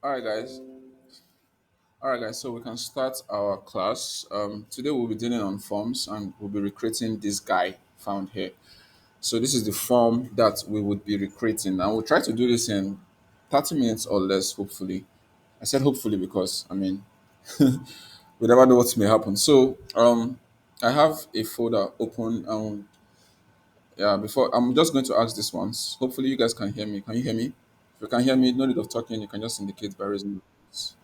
All right, guys. All right, guys. So we can start our class. Today we'll be dealing on forms, and we'll be recreating this guy found here. So this is the form that we would be recreating, and we'll try to do this in 30 minutes or less, hopefully. I said hopefully because we never know what may happen. So I have a folder open. Yeah, before I'm just going to ask this once. Hopefully, you guys can hear me. Can you hear me? If you can hear me, no need of talking. You can just indicate by raising your hands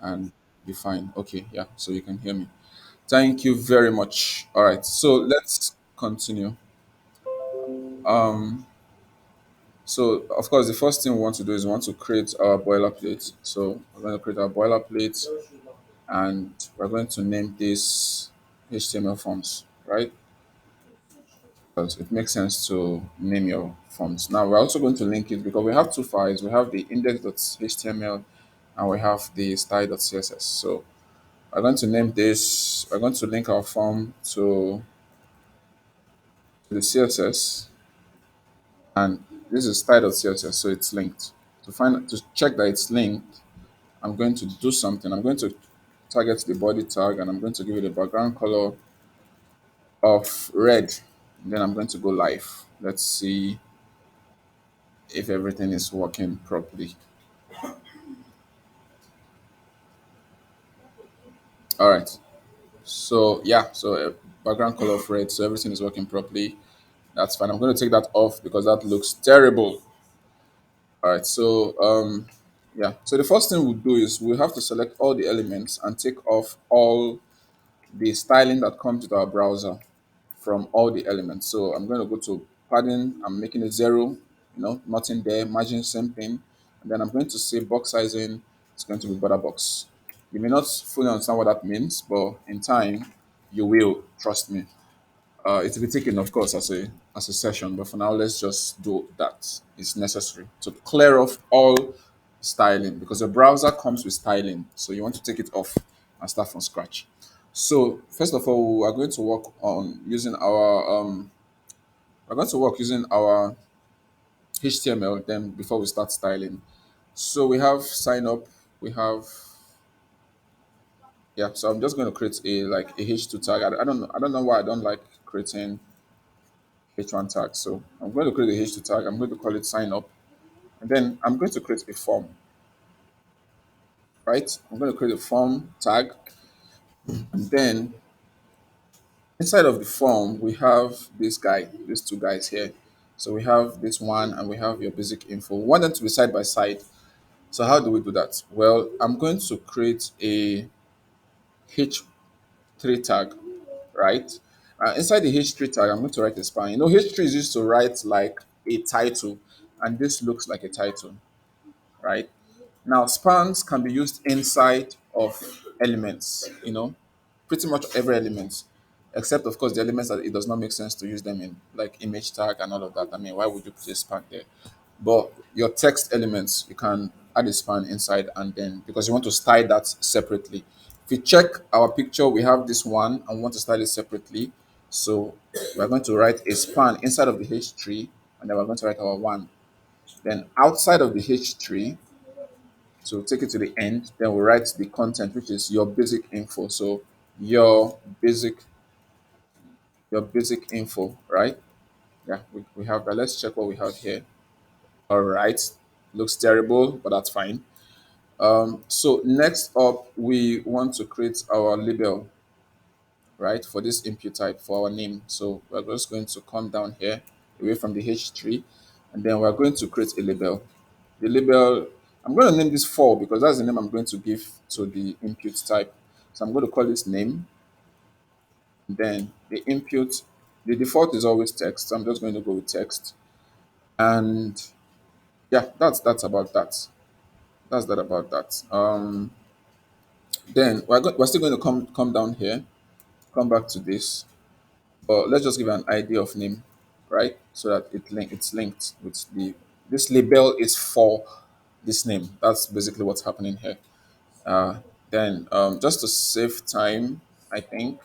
and be fine. Okay, yeah, so you can hear me. Thank you very much. All right, so let's continue. So, of course, the first thing we want to do is we want to create our boilerplate. So, we're going to create our boilerplate and we're going to name this HTML forms, right? Because it makes sense to name your forms. Now, we're also going to link it because we have two files. We have the index.html and we have the style.css. So, we're going to name this, we're going to link our form to the CSS, and this is style.css, so it's linked. To check that it's linked, I'm going to do something. I'm going to target the body tag and I'm going to give it a background color of red. Then I'm going to go live. Let's see if everything is working properly. All right. So yeah, so background color of red, so everything is working properly. That's fine. I'm going to take that off because that looks terrible. All right, so yeah, so the first thing we'll do is we have to select all the elements and take off all the styling that comes with our browser from all the elements. So I'm going to go to padding, I'm making it zero, nothing there, margin, same thing. And then I'm going to say box sizing, it's going to be border box. You may not fully understand what that means, but in time, you will, trust me. It will be taken, of course, as a session, but for now, let's just do that. It's necessary to clear off all styling because the browser comes with styling, so you want to take it off and start from scratch. So first of all, we are going to work on using our we're going to work using our HTML. Then before we start styling, so we have sign up, we have yeah. So I'm just going to create a H2 tag. I don't know why I don't like creating H1 tag. So I'm going to create a H2 tag. I'm going to call it sign up. And then I'm going to create a form, right? I'm going to create a form tag. And then inside of the form, we have this guy, these two guys here. So we have this one and we have your basic info. We want them to be side by side. So how do we do that? Well, I'm going to create a H3 tag, right? Inside the H3 tag, I'm going to write a span. H3 is used to write like a title, and this looks like a title, right? Now, spans can be used inside of elements, pretty much every element, except, of course, the elements that it does not make sense to use them in, like image tag and all of that. I mean, why would you put a span there? But your text elements, you can add a span inside, and then because you want to style that separately. If you check our picture, we have this one and we want to style it separately. So we're going to write a span inside of the H3, and then we're going to write our one. Then outside of the H3, so take it to the end, then we write the content, which is your basic info. So your basic your basic info, right? Yeah, we have that. Let's check what we have here. All right. Looks terrible, but that's fine. So next up, we want to create our label, right, for this input type for our name. So we're just going to come down here away from the H3, and then we're going to create a label. The label, I'm going to name this for because that's the name I'm going to give to the input type. So I'm going to call this name. Then the input, the default is always text. So I'm just going to go with text. And yeah, that's about that. That's that about that. Then we're still going to come down here, come back to this. But let's just give an idea of name, right? So that it's linked with the this label is for this name. That's basically what's happening here. Then just to save time, I think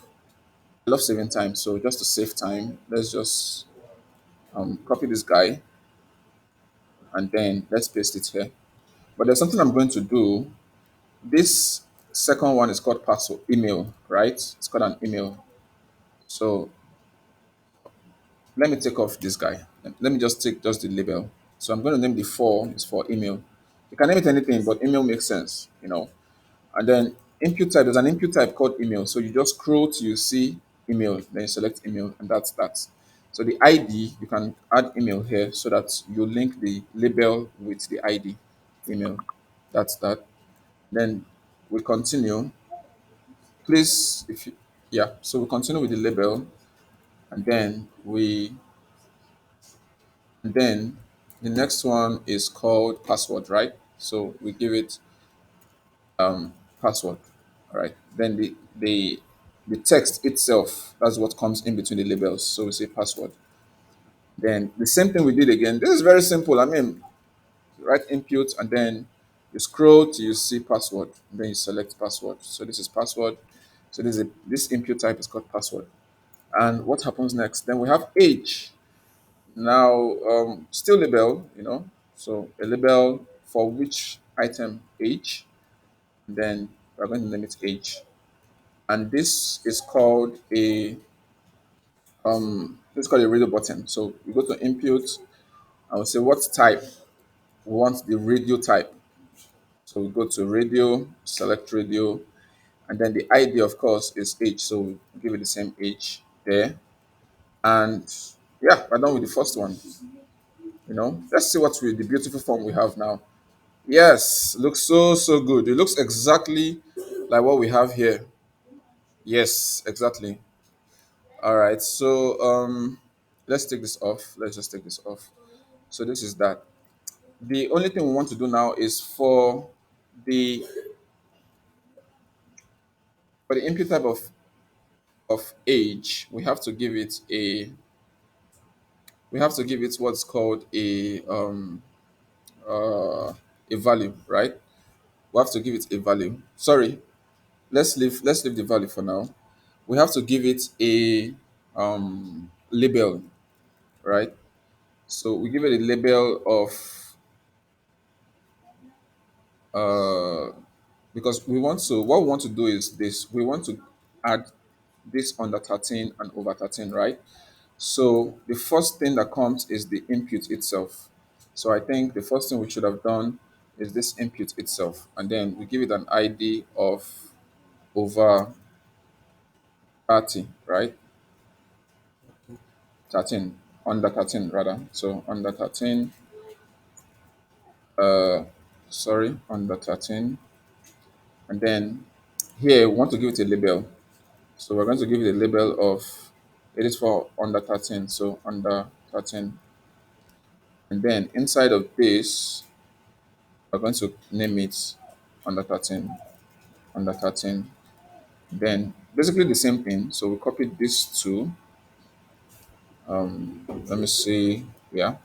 I love saving time. So just to save time, let's just copy this guy and then let's paste it here. But there's something I'm going to do. This second one is called password email, right? It's called an email. So let me take off this guy. Let me just take just the label. So I'm going to name the four is for email. You can name it anything, but email makes sense, you know. And then input type, there's an input type called email. So you just scroll till you see email, then you select email, and that's that. So the ID, you can add email here so that you link the label with the ID email. That's that. Then we continue. Please, if you, yeah, so we continue with the label, and then the next one is called password, right? So we give it password. All right. Then the text itself, that's what comes in between the labels. So we say password. Then the same thing we did again. This is very simple. I mean, write input and then you scroll till you see password. Then you select password. So this is password. So this input type is called password. And what happens next? Then we have age. Now, still label, you know. So a label for which item age. Then we're going to name it age. And this is called a radio button. So we go to input and we say what type we want the radio type. So we go to radio, select radio, and then the ID of course is age. So we give it the same age there. And yeah, we're done with the first one. You know, let's see what the beautiful form we have now. Yes, looks so good. It looks exactly like what we have here. Yes, exactly. All right, so let's take this off. Let's just take this off. So this is that. The only thing we want to do now is the the input type of age, we have to give it what's called uh, a value, right? We have to give it a value. Sorry, let's leave the value for now. We have to give it a label, right? So we give it a label of uh, because what we want to do is this: we want to add this under 13 and over 13, right? So the first thing that comes is the input itself. So I think the first thing we should have done is this input itself, and then we give it an ID of over 30, right? 13, under 13 rather. So under 13, uh, sorry, under 13, and then here we want to give it a label. So we're going to give it a label of it is for under 13, so under 13, and then inside of this we're going to name it under 13, under 13. Then basically the same thing. So we copied these two. Let me see. Yeah.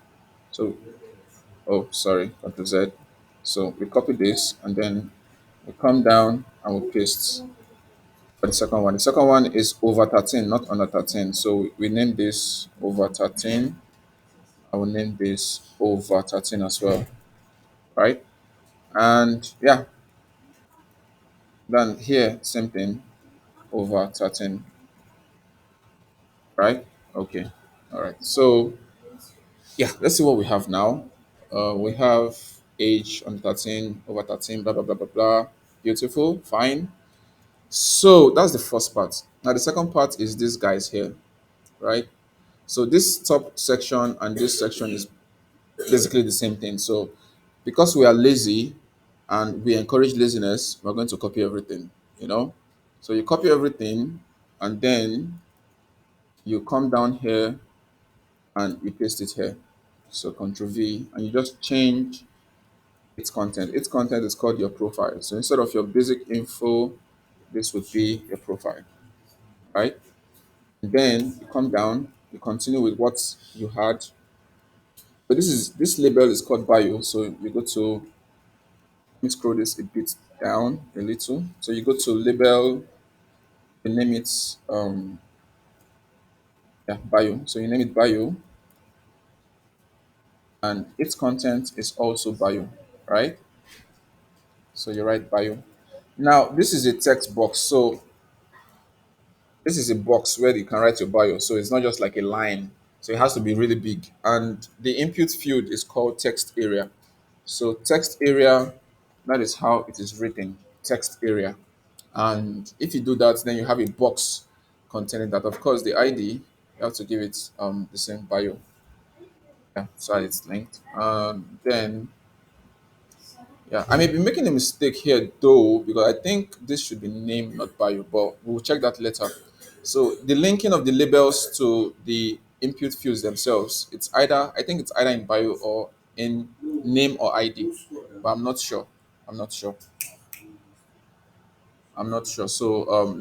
So oh sorry, Ctrl Z. So we copy this and then we come down and we paste for the second one. The second one is over 13, not under 13. So we name this over 13. I will name this over 13 as well, right? And yeah, then here, same thing, over 13, right? Okay, all right. So yeah, let's see what we have now. We have age on 13, over 13, blah, blah, blah, blah, blah. Beautiful, fine. So that's the first part. Now, the second part is these guys here, right? So this top section and this section is basically the same thing. So because we are lazy and we encourage laziness, we're going to copy everything, you know? So you copy everything and then you come down here and you paste it here. So Control V and you just change its content. Its content is called your profile. So instead of your basic info, this would be your profile, right? And then you come down, you continue with what you had. But this label is called bio. So you go to let me scroll this a bit down a little. So you go to label, you name it yeah, bio. So you name it bio, and its content is also bio, right? So you write bio. Now this is a text box. So this is a box where you can write your bio. So it's not just like a line. So it has to be really big. And the input field is called text area. So text area, that is how it is written, text area. And if you do that, then you have a box containing that. Of course, the ID, you have to give it the same bio. Yeah, so it's linked. Then yeah, I may be making a mistake here though, because I think this should be name, not bio, but we'll check that later. So the linking of the labels to the input fields themselves, it's either, I think it's either in bio or in name or ID, but I'm not sure. I'm not sure. I'm not sure. So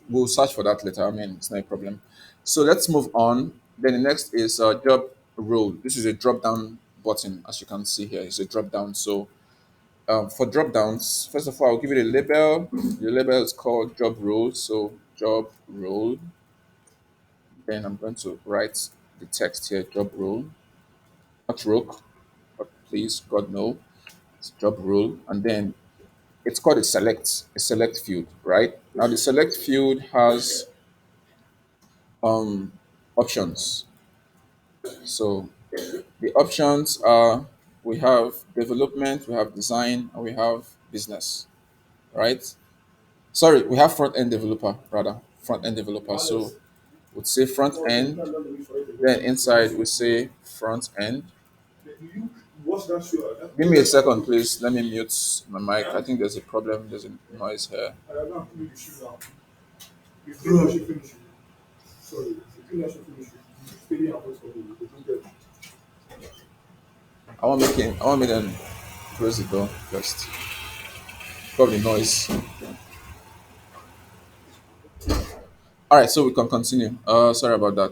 we'll search for that later. I mean, it's not a problem. So let's move on. Then the next is job role. This is a drop down button, as you can see here. It's a drop down. So for drop downs, first of all, I'll give it a label. The label is called job role. So job role. Then I'm going to write the text here, job role, not rook, but please, God no, it's job role. And then it's called a select field, right? Now the select field has options. So the options are, we have development, we have design, and we have business, right? Sorry, we have front end developer, rather, front end developer. So we'd say front end, then inside we say front end. Give me a second, please. Let me mute my mic. I think there's a problem. There's a noise here. I want me to close the door first. Probably noise. All right, so we can continue. Sorry about that.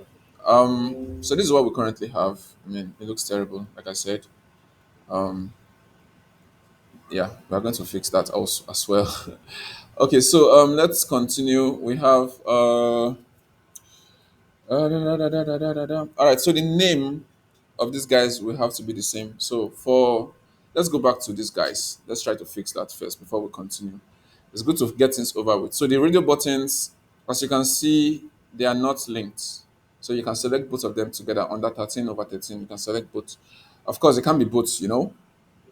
So this is what we currently have. I mean, it looks terrible, like I said. Um, yeah, we are going to fix that also as well. Okay, so let's continue. We have all right, so the name of these guys will have to be the same. So for let's go back to these guys. Let's try to fix that first before we continue. It's good to get things over with. So the radio buttons, as you can see, they are not linked. So you can select both of them together under 13 over 13. You can select both. Of course, it can be both,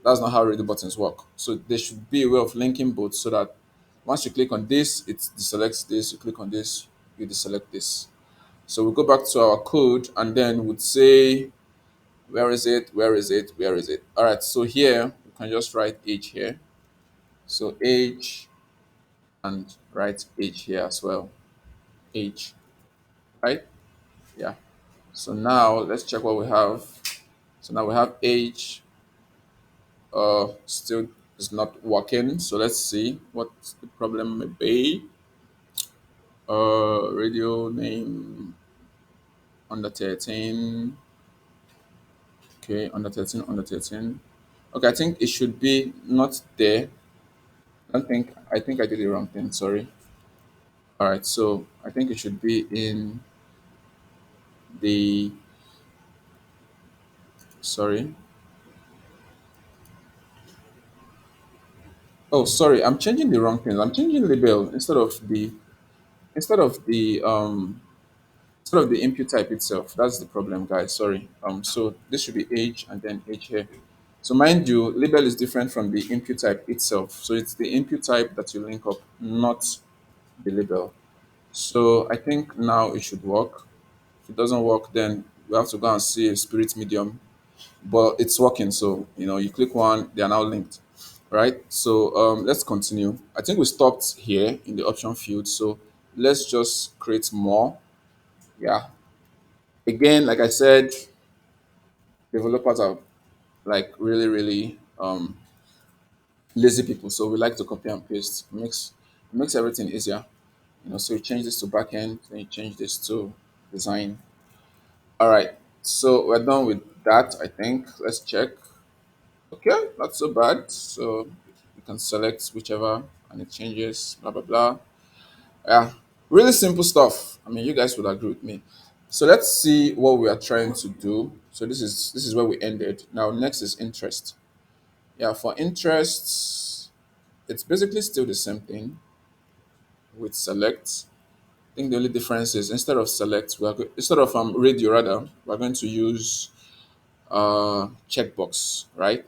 That's not how radio buttons work. So there should be a way of linking both so that once you click on this, it deselects this. You click on this, you deselect this. So we go back to our code and then would say, where is it? Where is it? Where is it? All right. So here we can just write age here. So age and write age here as well. Age, right? Yeah. So now let's check what we have. So now we have age. Still is not working. So let's see what the problem may be. Radio name under 13. Okay, under 13, under 13. Okay, I think it should be not there. I think I did the wrong thing, sorry. All right, so I think it should be in the, sorry. Oh, sorry, I'm changing the wrong thing. I'm changing label instead of the instead of the input type itself. That's the problem, guys. Sorry. So this should be age and then age here. So mind you, label is different from the input type itself. So it's the input type that you link up, not the label. So I think now it should work. If it doesn't work, then we have to go and see a spirit medium. But it's working. So you click one, they are now linked. Right. So let's continue. I think we stopped here in the option field. So let's just create more. Yeah. Again, like I said, developers are like really, really lazy people. So we like to copy and paste. It makes everything easier. So you change this to backend, then you change this to design. All right. So we're done with that, I think. Let's check. Okay, not so bad. So you can select whichever and it changes, blah blah blah. Yeah. Really simple stuff. I mean, you guys would agree with me. So let's see what we are trying to do. So this is where we ended. Now next is interest. Yeah, for interests. It's basically still the same thing with select. I think the only difference is instead of select, instead of radio rather, we're going to use checkbox, right?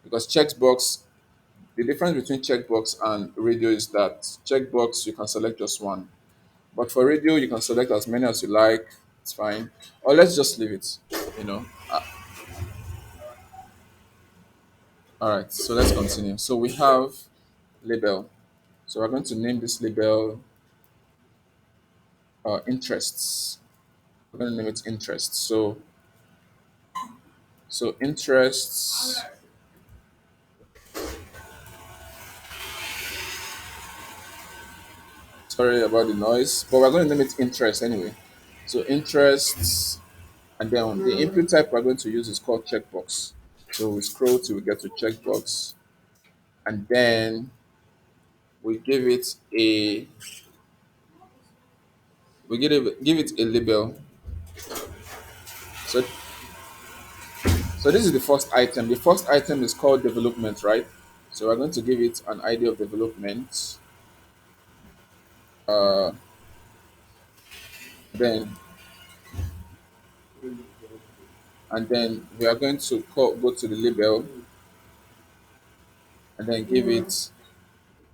Because checkbox, the difference between checkbox and radio is that checkbox you can select just one, but for radio you can select as many as you like. It's fine. Or let's just leave it. You know. All right. So let's continue. So we have label. So we're going to name this label interests. We're going to name it interests. So interests. Sorry about the noise, but we're going to name it interest anyway. So interests, and then the input type we're going to use is called checkbox. So we scroll till we get to checkbox, and then we give it a label. So so this is the first item. The first item is called development, right? So we're going to give it an ID of development. Uh, then and then we are going to go to the label and then give it.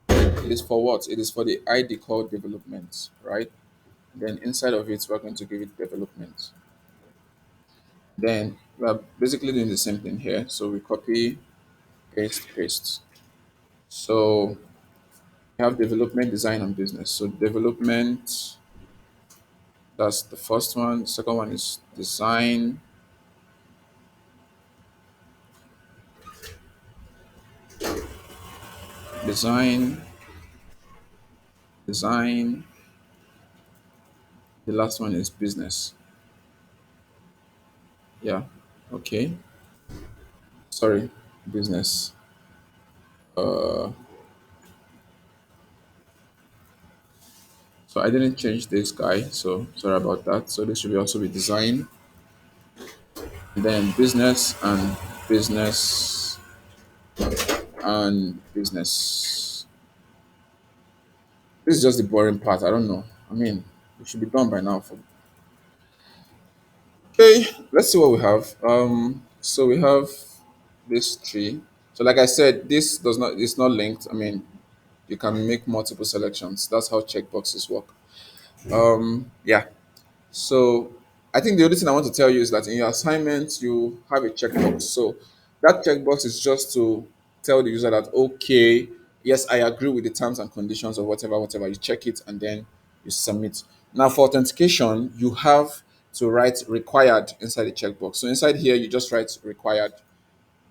It is for what? It is for the ID called development, right? Then inside of it, we're going to give it development. Then we're basically doing the same thing here. So we copy, paste, paste. So we have development, design, and business. So development, that's the first one. The second one is design, design, design. The last one is business. Yeah. Okay. Sorry, business. Uh, so I didn't change this guy, so sorry about that. So this should also be design, then business and business. This is just the boring part. I don't know. I mean, it should be done by now. Okay, let's see what we have. So we have this tree. So like I said, this does not it's not linked. I mean, you can make multiple selections. That's how checkboxes work. Yeah. So I think the only thing I want to tell you is that in your assignment you have a checkbox. So that checkbox is just to tell the user that okay, yes, I agree with the terms and conditions or whatever. You check it and then you submit. Now for authentication, you have to write required inside the checkbox. So inside here you just write required,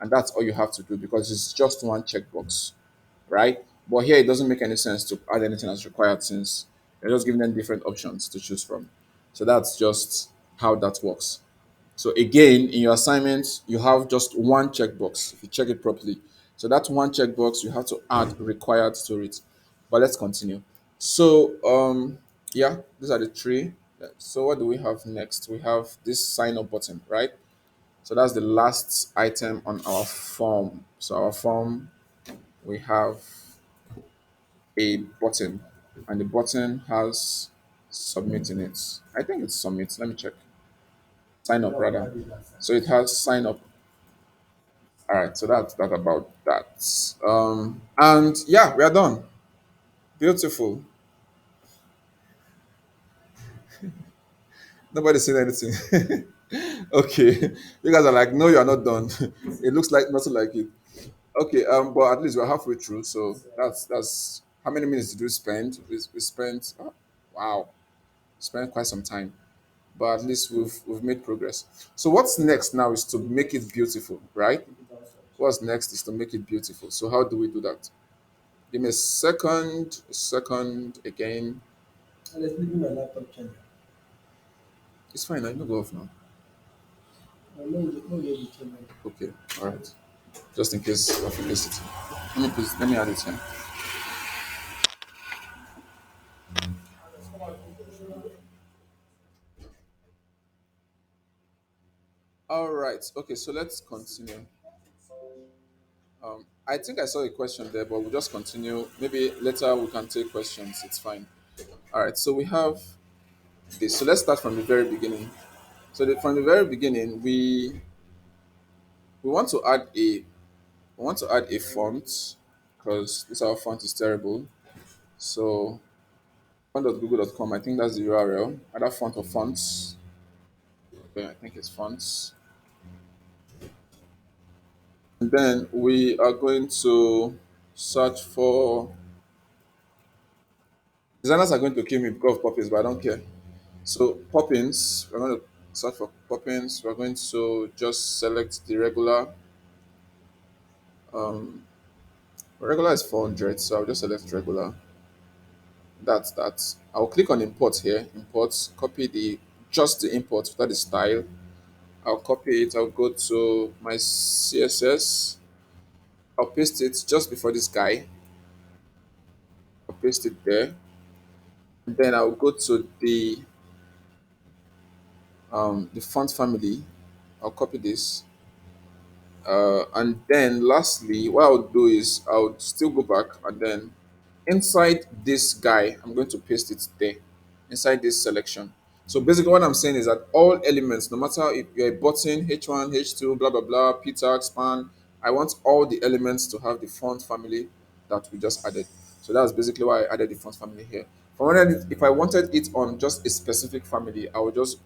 and that's all you have to do because it's just one checkbox, right? But here it doesn't make any sense to add anything as required since you're just giving them different options to choose from. So that's just how that works. So again, in your assignment, you have just one checkbox if you check it properly. So that one checkbox you have to add required to it. But let's continue. So yeah, these are the three. So what do we have next? We have this sign up button, right? So that's the last item on our form. So our form, we have a button, and the button has submit in it. I think it's submit. Let me check. Sign up rather. So it has sign up. All right. So that's that about that. And yeah, we are done. Beautiful. Nobody's saying anything. Okay. You guys are like, no, you are not done. It looks like nothing like it. Okay. But at least we're halfway through. So that's how many minutes did we spend? We spent. Oh, wow. Spent quite some time. But at least we've made progress. So what's next now is to make it beautiful, right? What's next is to make it beautiful. So how do we do that? Give me a second again. Let's leave my laptop charger. It's fine. I know go off now. No, you charger. Okay, all right. Just in case of electricity. Let me add it here. All right. Okay, so let's continue. I think I saw a question there, but we'll just continue. Maybe later we can take questions. It's fine. All right. So we have this. So let's start from the very beginning. From the very beginning, we want to add a we want to add a font because this our font is terrible. So font.google.com. I think that's the URL. Either font or fonts. Okay, I think it's fonts. And then we are going to search for designers are going to kill me because of puppies, but I don't care. So Poppins, we're going to search for Poppins. We're going to just select the regular. Um, regular is 400, so I'll just select regular. That's that. I'll click on import here. Import, copy the just the import without the style. I'll copy it. I'll go to my CSS. I'll paste it just before this guy. I'll paste it there. And then I'll go to the font family. I'll copy this. And then lastly, what I'll do is I'll still go back and then inside this guy, I'm going to paste it there, inside this selection. So basically what I'm saying is that all elements, no matter if you're a button, H1, H2, blah, blah, blah, p tag, span, I want all the elements to have the font family that we just added. So that's basically why I added the font family here. If I wanted it on just a specific family, I would just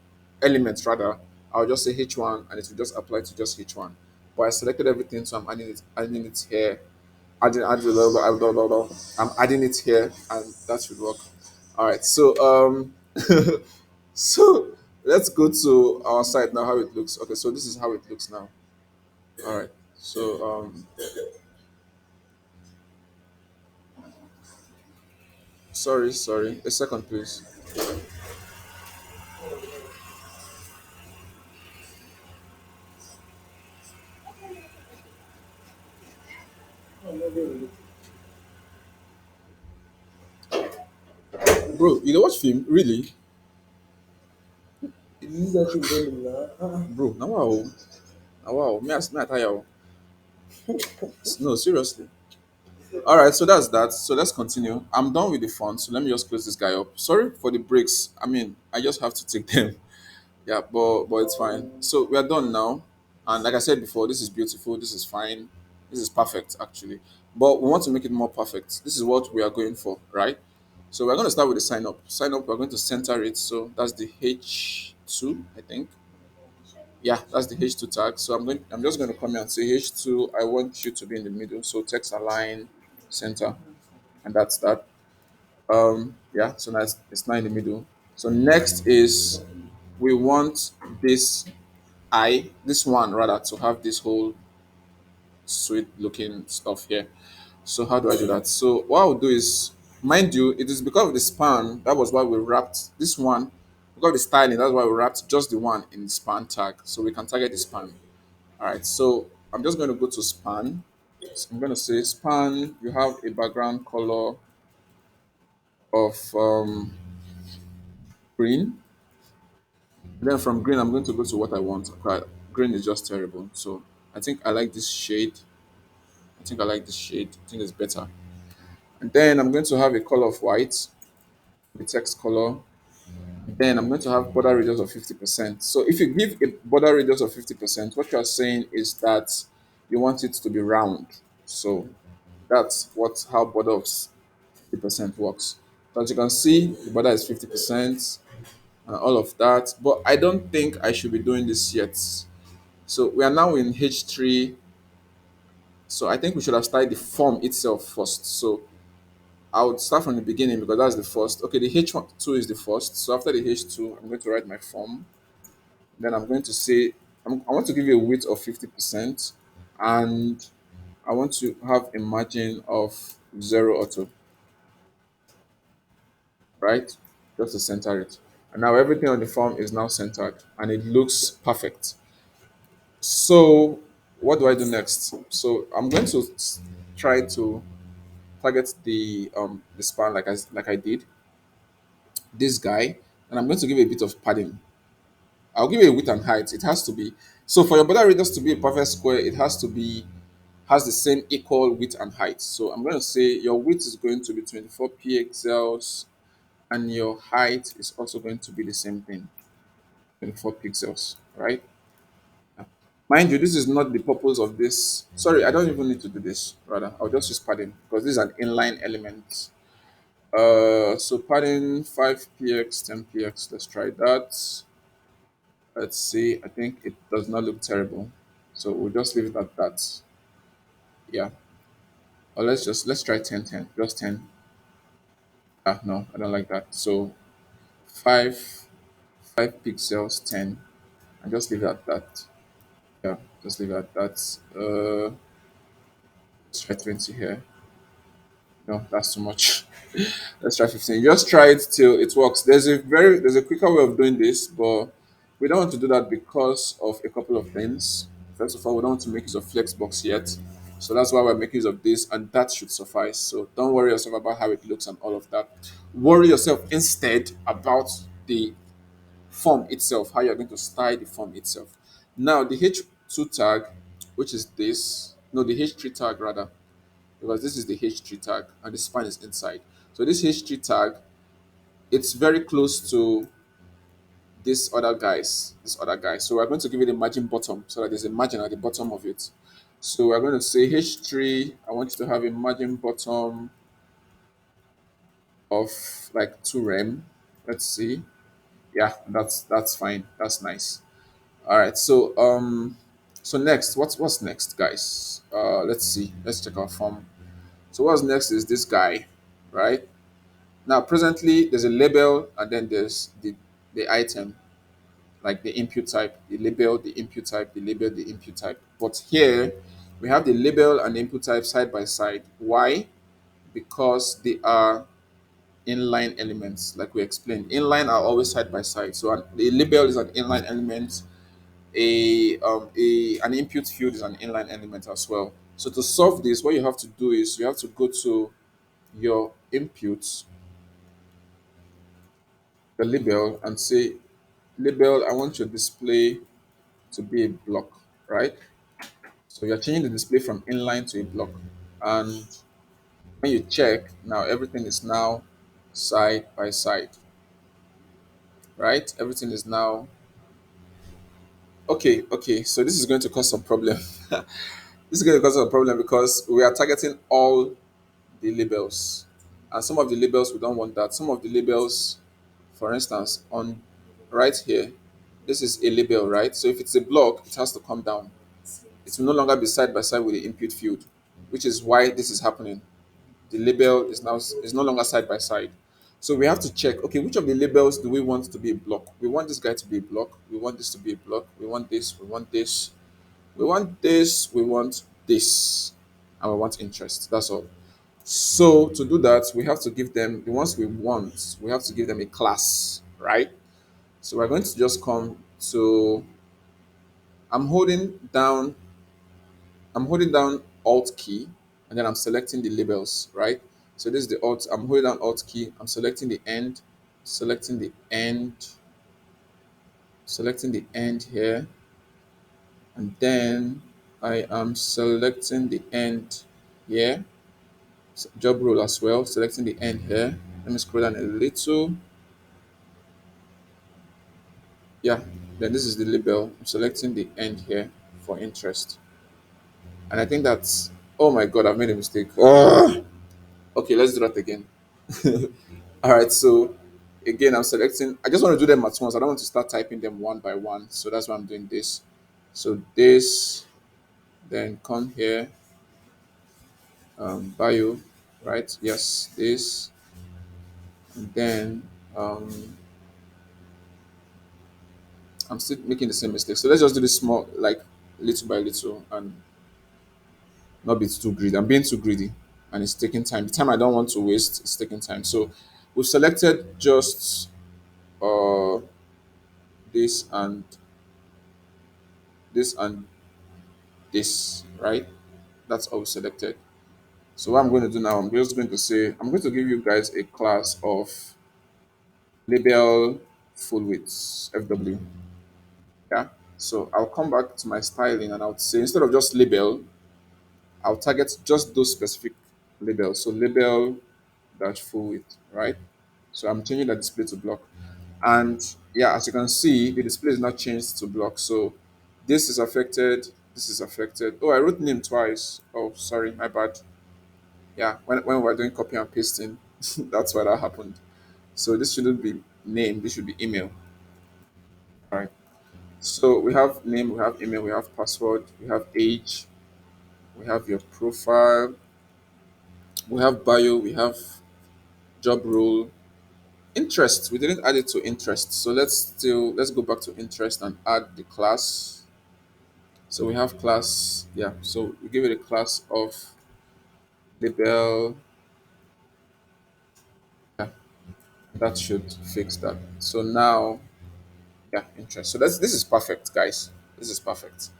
elements rather, I'll just say H1 and it will just apply to just H1. But I selected everything, so I'm adding it here. I'm adding it here, and that should work. All right. So let's go to our site now. How it looks. Okay. So this is how it looks now. All right. So sorry. A second, please. I'm not very Bro, you know watch film? Really? You use that thing volume now. Bro, now wow. Now wow. Me I tell you. No, seriously. All right, so that's that. So let's continue. I'm done with the font, so let me just close this guy up. Sorry for the breaks. I mean, I just have to take them. Yeah, but it's fine. So we are done now, and like I said before, this is beautiful. This is fine. This is perfect actually. But we want to make it more perfect. This is what we are going for, right? So we're going to start with the sign up. Sign up. We're going to center it. So that's the H2, I think. Yeah, that's the H2 tag. So I'm just going to come here and say H2. I want you to be in the middle. So text align center, and that's that. Yeah. So now it's not in the middle. So next is we want this this one rather to have this whole sweet looking stuff here. So how do I do that? So what I'll do is, mind you, it is because of the span. That was why we wrapped this one. Because of the styling, that's why we wrapped just the one in the span tag. So we can target the span. All right. So I'm just going to go to span. So I'm going to say span. You have a background color of green. Then from green, I'm going to go to what I want. Okay, green is just terrible. So I think I like this shade. I think I like this shade. I think it's better. And then I'm going to have a color of white, the text color. Then I'm going to have border radius of 50%. So if you give a border radius of 50%, what you're saying is that you want it to be round. So that's how border of 50% works. So as you can see, the border is 50% and all of that. But I don't think I should be doing this yet. So we are now in H3. So I think we should have started the form itself first. So I would start from the beginning because that's the first. Okay, the H2 is the first. So after the H2, I'm going to write my form. Then I'm going to say, I want to give you a width of 50%. And I want to have a margin of 0 auto, right? Just to center it. And now everything on the form is now centered and it looks perfect. So what do I do next? So I'm going to try to target the span like I did this guy, and I'm going to give a bit of padding. I'll give it a width and height. It has to be so for your border radius to be a perfect square. It has to be has the same equal width and height. So I'm going to say your width is going to be 24 pixels and your height is also going to be the same thing, 24 pixels, right? Mind you, this is not the purpose of this. Sorry, I don't even need to do this. Rather, I'll just use padding because this is an inline element. So padding 5px, 10px. Let's try that. Let's see. I think it does not look terrible. So we'll just leave it at that. Yeah. Or let's try 10, 10. Just 10. Ah, no, I don't like that. So 5, 5 pixels, 10. And just leave it at that. Yeah, just leave it at that. Let's try 20 here. No, that's too much. Let's try 15. Just try it till it works. There's a quicker way of doing this, but we don't want to do that because of a couple of things. First of all, we don't want to make use of Flexbox yet. So that's why we're making use of this, and that should suffice. So don't worry yourself about how it looks and all of that. Worry yourself instead about the form itself, how you're going to style the form itself. Now, the H2 tag, which is this, no, the H3 tag rather, because this is the H3 tag and the span is inside. So this H3 tag, it's very close to this other guy. So we're going to give it a margin bottom so that there's a margin at the bottom of it. So we're going to say H3, I want you to have a margin bottom of like 2 rem. Let's see. Yeah, that's fine. That's nice. All right. So next, what's next, guys? Let's see. Let's check our form. So what's next is this guy, right? Now, presently, there's a label and then there's the item, like the input type, the label, the input type, the label, the input type. But here, we have the label and the input type side by side. Why? Because they are inline elements, like we explained. Inline are always side by side. So the label is an inline element. An input field is an inline element as well. So to solve this, what you have to do is you have to go to your inputs, the label, and say, label, I want your display to be a block, right? So you're changing the display from inline to a block. And when you check, now everything is now side by side, right? Everything is now okay. Okay, so this is going to cause some problem. This is going to cause some problem because we are targeting all the labels, and some of the labels we don't want that. Some of the labels, for instance, on right here, this is a label, right? So if it's a block, it has to come down. It will no longer be side by side with the input field, which is why this is happening. The label is no longer side by side. So we have to check, okay, which of the labels do we want to be a block? We want this guy to be a block. We want this to be a block. We want this. We want this. We want this. We want this. And we want interest. That's all. So to do that, we have to give them the ones we want. We have to give them a class, right? So we're going to just come to. I'm holding down I'm holding down Alt key and then I'm selecting the labels, right? So this is the Alt. I'm holding down Alt key. I'm selecting the end, selecting the end, selecting the end here, and then I am selecting the end here. Job role as well. Selecting the end here. Let me scroll down a little. Yeah. Then this is the label. I'm selecting the end here for interest, and I think that's. Oh my God! I've made a mistake. Oh. Okay, let's do that again. All right, so again, I'm selecting. I just want to do them at once. I don't want to start typing them one by one. So that's why I'm doing this. So this, then come here, bio, right? Yes, this, and then I'm still making the same mistake. So let's just do this small, like little by little, and not be too greedy. I'm being too greedy, and it's taking time. The time I don't want to waste is taking time. So we've selected just uh this and this and this, right? That's all selected. So what I'm going to do now, I'm just going to say, I'm going to give you guys a class of label full width, FW. Yeah. So I'll come back to my styling and I'll say, instead of just label, I'll target just those specific labels. So label dash full width, right? So I'm changing the display to block. And yeah, as you can see, the display is not changed to block. So this is affected, this is affected. Oh, I wrote name twice. Oh, sorry, my bad. Yeah, when we were doing copy and pasting, that's why that happened. So this shouldn't be name, this should be email. All right. So we have name, we have email, we have password, we have age, we have your profile, we have bio, we have job role, interest. We didn't add it to interest. So let's go back to interest and add the class. So we have class, yeah. So we give it a class of label. Yeah, that should fix that. So now, yeah, interest. So this is perfect, guys. This is perfect.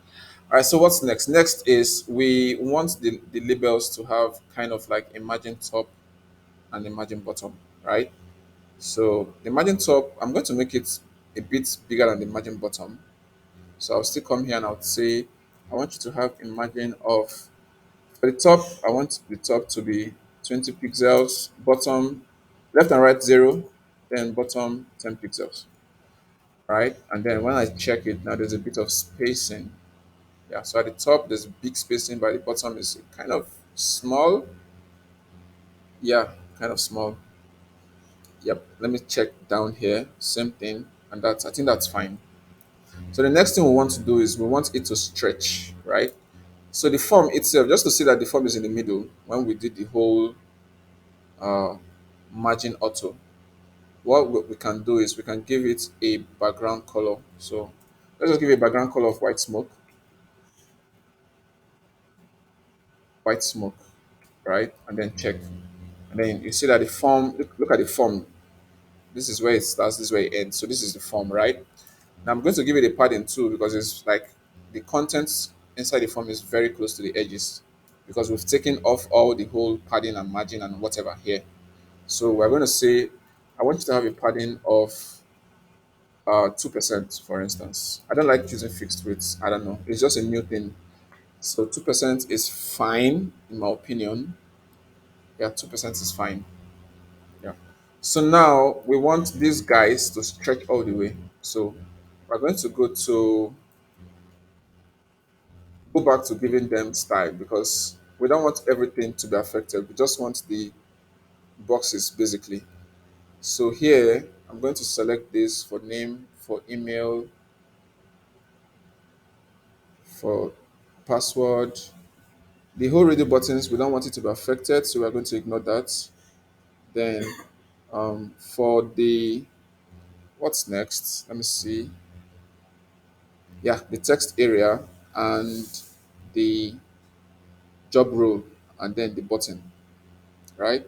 All right, so what's next? Next is we want the labels to have kind of like a margin top and a margin bottom, right? So the margin top, I'm going to make it a bit bigger than the margin bottom. So I'll still come here and I'll say, I want you to have a margin of, for the top, I want the top to be 20 pixels, bottom, left and right 0, then bottom 10 pixels, right? And then when I check it, now there's a bit of spacing. Yeah, so at the top, there's big spacing, but the bottom is kind of small. Yeah, kind of small. Yep, let me check down here, same thing, and I think that's fine. So the next thing we want to do is we want it to stretch, right? So the form itself, just to see that the form is in the middle, when we did the whole uh, margin auto, what we can do is we can give it a background color. So let's just give it a background color of white smoke, right? And then check. And then you see that the form, look at the form. This is where it starts, this is where it ends. So this is the form, right? Now I'm going to give it a padding too because it's like the contents inside the form is very close to the edges because we've taken off all the whole padding and margin and whatever here. So we're going to say, I want you to have a padding of 2%, for instance. I don't like choosing fixed rates. I don't know. It's just a new thing. So 2% is fine, in my opinion. Yeah, 2% is fine. Yeah. So now we want these guys to stretch all the way. So we're going to go back to giving them style because we don't want everything to be affected. We just want the boxes basically. So here I'm going to select this for name, for email, for password. The whole radio buttons, we don't want it to be affected, so we're going to ignore that. Then for the, what's next? Let me see. Yeah, the text area and the job role and then the button, right?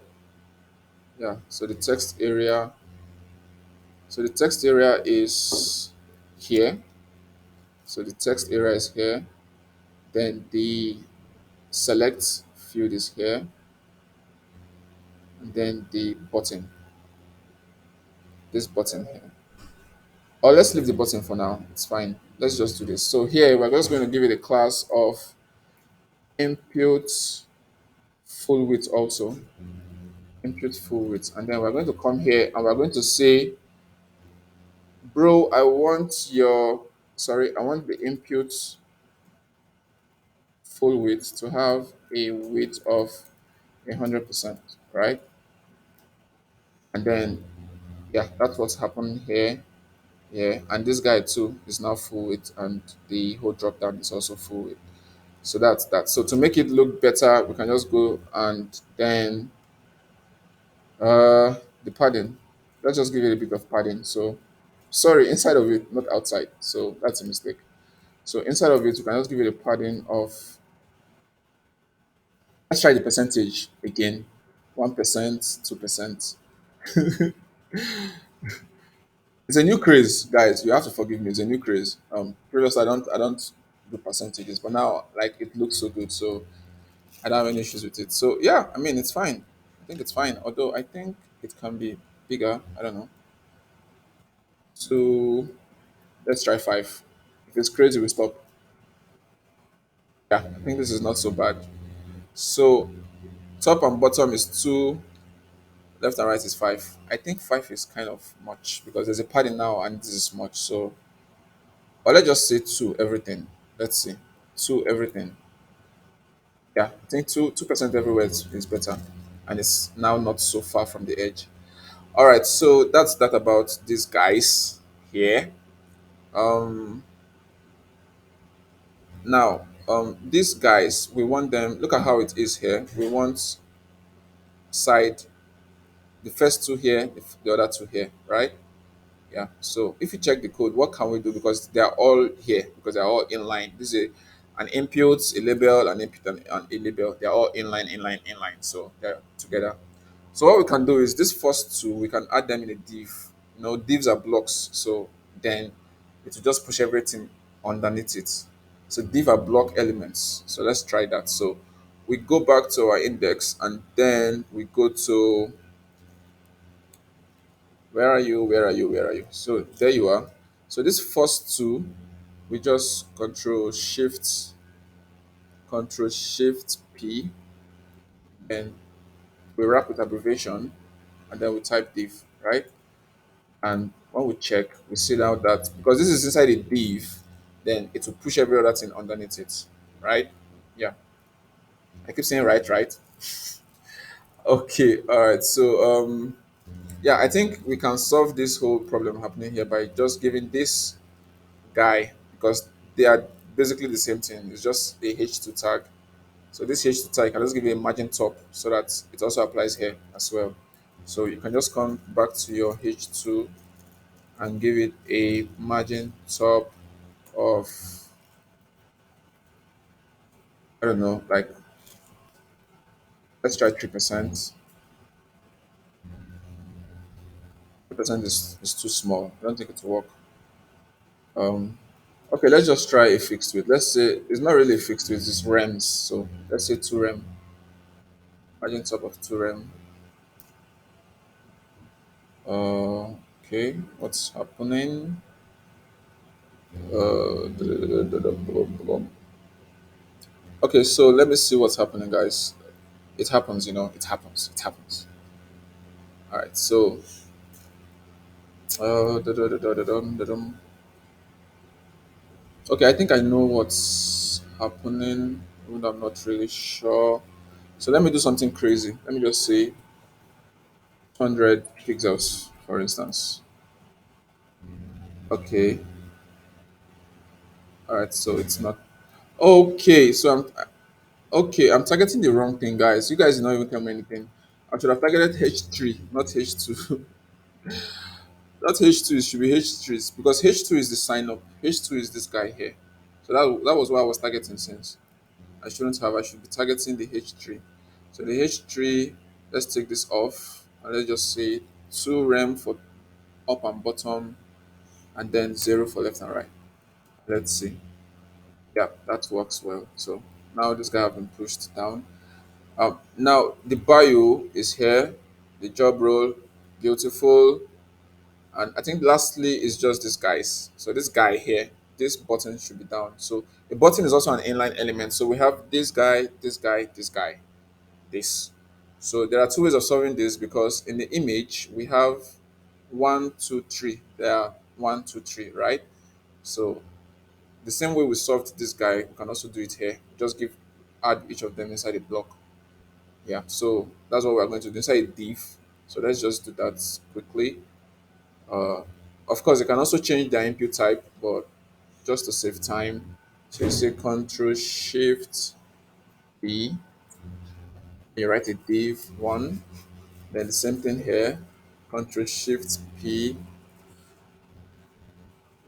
Yeah, so the text area. So the text area is here. So the text area is here. Then the select field is here. And then the button, this button here. Or let's leave the button for now. It's fine. Let's just do this. So here we're just going to give it a class of input full width also. Input full width. And then we're going to come here and we're going to say, bro, I want the input full width to have a width of 100%, right? And then, yeah, that's what's happened here. Yeah, and this guy too is now full width, and the whole drop down is also full width. So that's that. So to make it look better, we can just go and then the padding. Let's just give it a bit of padding. So sorry, inside of it, not outside. So that's a mistake. So inside of it, we can just give it a padding of, let's try the percentage again. 1%, 2%. It's a new craze, guys. You have to forgive me. It's a new craze. Previously I don't do percentages, but now like it looks so good, so I don't have any issues with it. So yeah, I mean it's fine. I think it's fine. Although I think it can be bigger. I don't know. So let's try 5. If it's crazy, we stop. Yeah, I think this is not so bad. So top and bottom is 2, left and right is 5. I think 5 is kind of much because there's a padding now and this is much. So, or let's just say 2 everything. Let's see. 2 everything. Yeah, I think 2% everywhere is better. And it's now not so far from the edge. All right, so that's that about these guys here. Um, Now, these guys, we want them. Look at how it is here. We want side the first two here, the other two here, right? Yeah. So if you check the code, what can we do? Because they are all here, because they are all inline. This is an input, a label, an input, and a label. They are all inline, inline, inline. So they're together. So what we can do is this first two, we can add them in a div. Divs are blocks. So then it will just push everything underneath it. So div are block elements. So let's try that. So we go back to our index and then we go to where are you? Where are you? Where are you? So there you are. So this first two, we just control shift P, and we wrap with abbreviation, and then we type div, right? And when we check, we see now that because this is inside a div, then it will push every other thing underneath it, right? Yeah, I keep saying right, right. Okay, all right. So yeah, I think we can solve this whole problem happening here by just giving this guy, because they are basically the same thing. It's just a H2 tag. So this H2 tag, can just give you a margin top so that it also applies here as well. So you can just come back to your H2 and give it a margin top of, I don't know, like let's try 3%. 3% is too small. I don't think it will work. Um, okay, let's just try a fixed width. Let's say it's not really a fixed width, it's rems. So let's say 2 rem, margin top of 2 rem. Okay, what's happening? Okay, so let me see what's happening, guys. It happens, it happens, it happens. All right, so okay, I think I know what's happening, even though I'm not really sure. So let me do something crazy. Let me just say 200 pixels, for instance. Okay, all right, so it's not okay. So I'm targeting the wrong thing, guys. You guys did not even tell me anything. I should have targeted H3, not H2. That H2 should be H3 because H2 is the sign up. H2 is this guy here. So that was what I was targeting since. I shouldn't have. I should be targeting the H3. So the H3, let's take this off and let's just say 2 rem for up and bottom and then 0 for left and right. Let's see. Yeah, that works well. So now this guy have been pushed down. Now the bio is here, the job role, beautiful, and I think lastly is just this guys. So this guy here, this button should be down. So the button is also an inline element. So we have this guy, this guy, this guy, this. So there are two ways of solving this because in the image we have one, two, three. There are one, two, three, right? So the same way we solved this guy, we can also do it here. Just add each of them inside a block. Yeah, so that's what we're going to do inside a div. So let's just do that quickly. Uh, of course, you can also change the input type, but just to save time, so you say Control Shift B, you write a div one, then the same thing here, Control Shift P,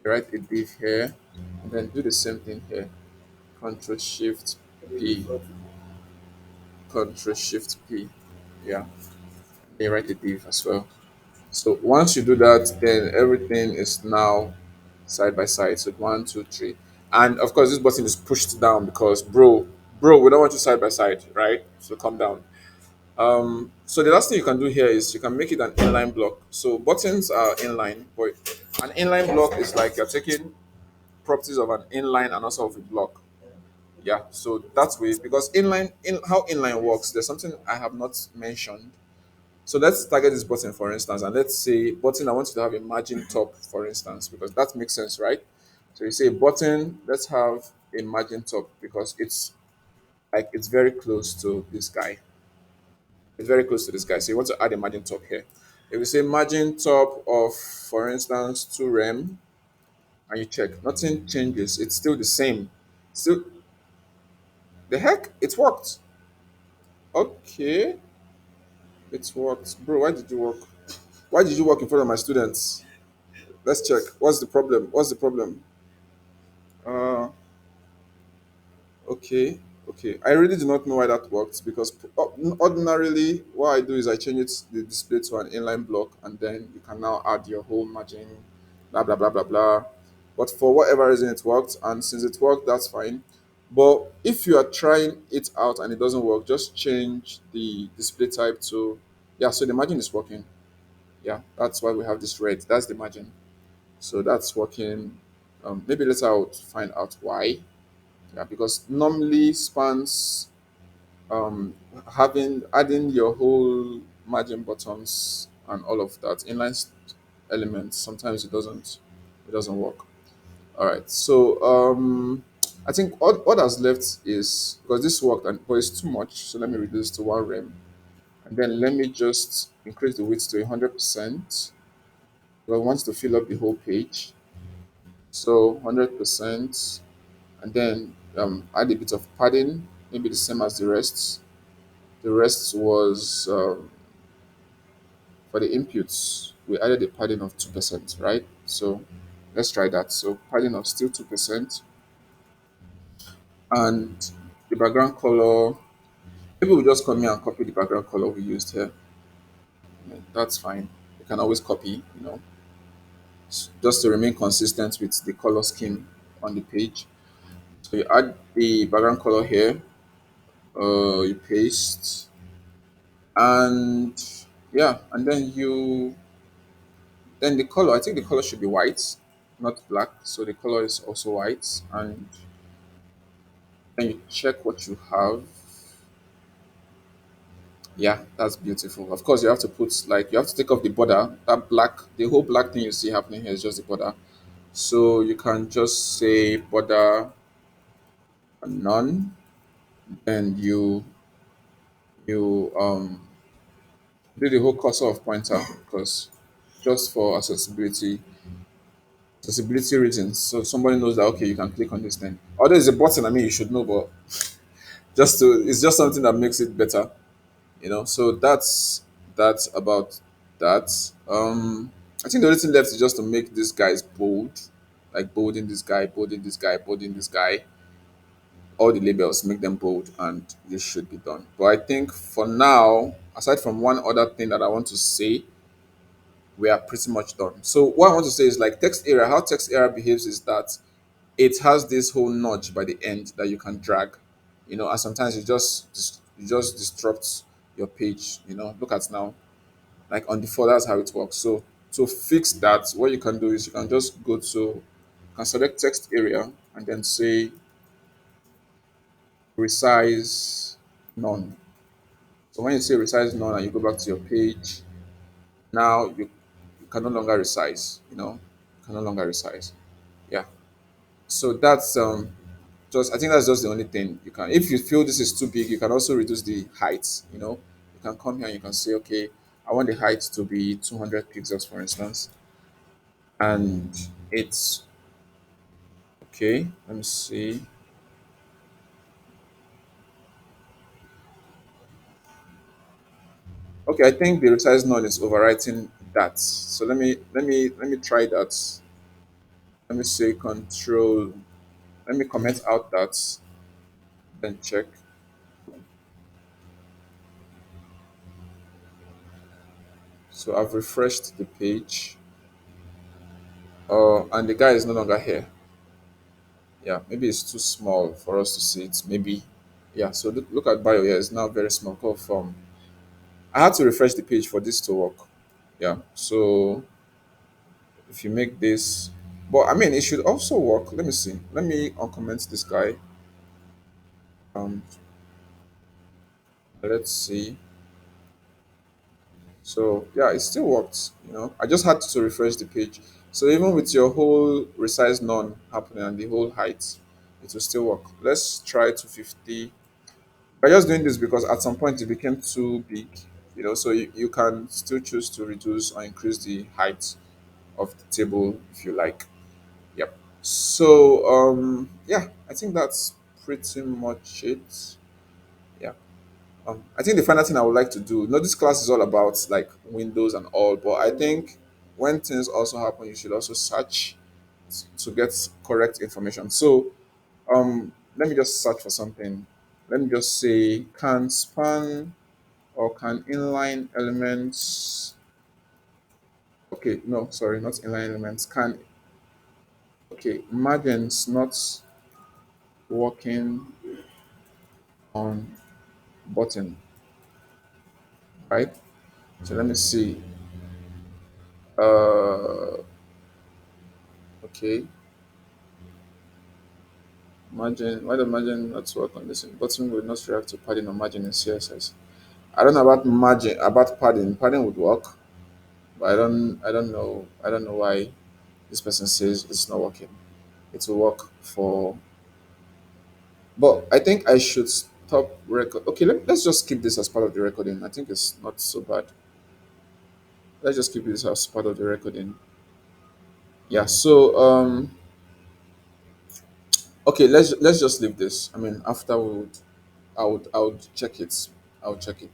you write a div here, and then do the same thing here, Control Shift P, Control Shift P, yeah, you write a div as well. So once you do that, then everything is now side by side. So one, two, three. And of course, this button is pushed down because, bro, we don't want you side by side, right? So come down. So the last thing you can do here is you can make it an inline block. So buttons are inline, but an inline block is like you're taking properties of an inline and also of a block. Yeah, so that's way because inline in how inline works, there's something I have not mentioned. So let's target this button for instance, and let's say button I want you to have a margin top, for instance, because that makes sense, right? So you say button, let's have a margin top because it's very close to this guy. It's very close to this guy. So you want to add a margin top here. If you say margin top of, for instance, 2 rem, and you check, nothing changes. It's still the same. Still, the heck, it worked. Okay, it worked, bro. Why did you work? Why did you work in front of my students? Let's check. What's the problem? What's the problem? Uh, Okay, okay. I really do not know why that works because ordinarily what I do is I change the display to an inline block and then you can now add your whole margin, blah blah blah blah blah. But for whatever reason it worked, and since it worked, that's fine. But if you are trying it out and it doesn't work, just change the display type to, yeah. So the margin is working. Yeah, that's why we have this red. That's the margin. So that's working. Maybe later I would find out why. Yeah, because normally spans having adding your whole margin buttons and all of that elements sometimes it doesn't work. All right, so I think all that's left is because this worked and but it's too much, so let me reduce to 1 rem and then let me just increase the width to 100% because I want to fill up the whole page. So 100%, and then add a bit of padding, maybe the same as the rest. The rest was for the inputs. We added a padding of 2%, right? So let's try that. So padding of still 2%, and the background color. Maybe we just come here and copy the background color we used here. That's fine. You can always copy, just to remain consistent with the color scheme on the page. So you add the background color here. You paste, and yeah, and then the color, I think the color should be white, not black. So the color is also white. And then you check what you have. Yeah, that's beautiful. Of course, you have to put, like, you have to take off the border. That black, the whole black thing you see happening here is just the border. So you can just say border none. And you do the whole cursor of pointer because just for accessibility reasons. So somebody knows that okay, you can click on this thing. Although it's a button, I mean you should know, but it's just something that makes it better. So that's about that. I think the only thing left is just to make these guys bold, like bolding this guy, bolding this guy, bolding this guy. All the labels, make them bold, and this should be done. But I think for now, aside from one other thing that I want to say, we are pretty much done. So what I want to say is like text area. How text area behaves is that it has this whole notch by the end that you can drag, and sometimes you just disrupt your page. Look at now, like on default, that's how it works. So to fix that, what you can do is you can just go to, you can select text area and then say resize none. So when you say resize none and you go back to your page, now you can no longer resize. You can no longer resize. Yeah. So that's just I think that's just the only thing you can. If you feel this is too big, you can also reduce the height. You can come here and you can say, okay, I want the height to be 200 pixels, for instance, and it's okay. Let me see. Okay, I think the resize node is overwriting that. So let me try that. Let me say control. Let me comment out that, then check. So I've refreshed the page. And the guy is no longer here. Yeah, maybe it's too small for us to see it. Maybe, yeah. So look at bio here. It's now very small. Call from. I had to refresh the page for this to work. Yeah. So if you make this, but I mean, it should also work. Let me see. Let me uncomment this guy. Um, let's see. So yeah, it still worked. I just had to refresh the page. So even with your whole resize none happening and the whole height, it will still work. Let's try 250. We're just doing this because at some point it became too big. So you can still choose to reduce or increase the height of the table if you like. Yep. So yeah, I think that's pretty much it. Yeah. I think the final thing I would like to do, this class is all about like Windows and all, but I think when things also happen, you should also search to get correct information. So let me just search for something. Let me just say, can span or can inline elements, okay, no, sorry, not inline elements, can, okay, margins not working on button, right? So let me see. Okay, margin, why the margin not work on this? Button will not react to padding or margin in CSS. I don't know about margin, about padding. Padding would work, but I don't know why this person says it's not working. It will work for, but I think I should stop record. Okay, let's just keep this as part of the recording. I think it's not so bad. Let's just keep this as part of the recording. Yeah. So okay, let's just leave this. I mean, after I would check it. I would check it.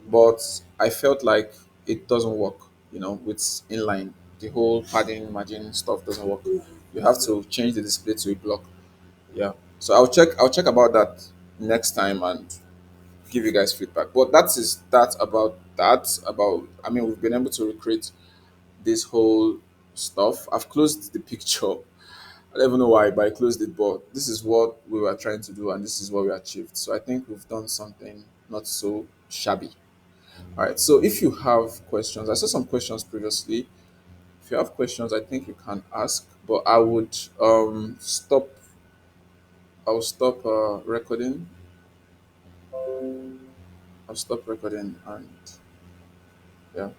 But I felt like it doesn't work. With inline, the whole padding margin stuff doesn't work. You have to change the display to a block. Yeah. So I'll check about that next time and give you guys feedback. But that about that. About, I mean, we've been able to recreate this whole stuff. I've closed the picture. I don't even know why, but I closed it. But this is what we were trying to do, and this is what we achieved. So I think we've done something not so shabby. All right. So if you have questions, I saw some questions previously. If you have questions, I think you can ask. But I would stop. I'll stop recording. I'll stop recording and yeah.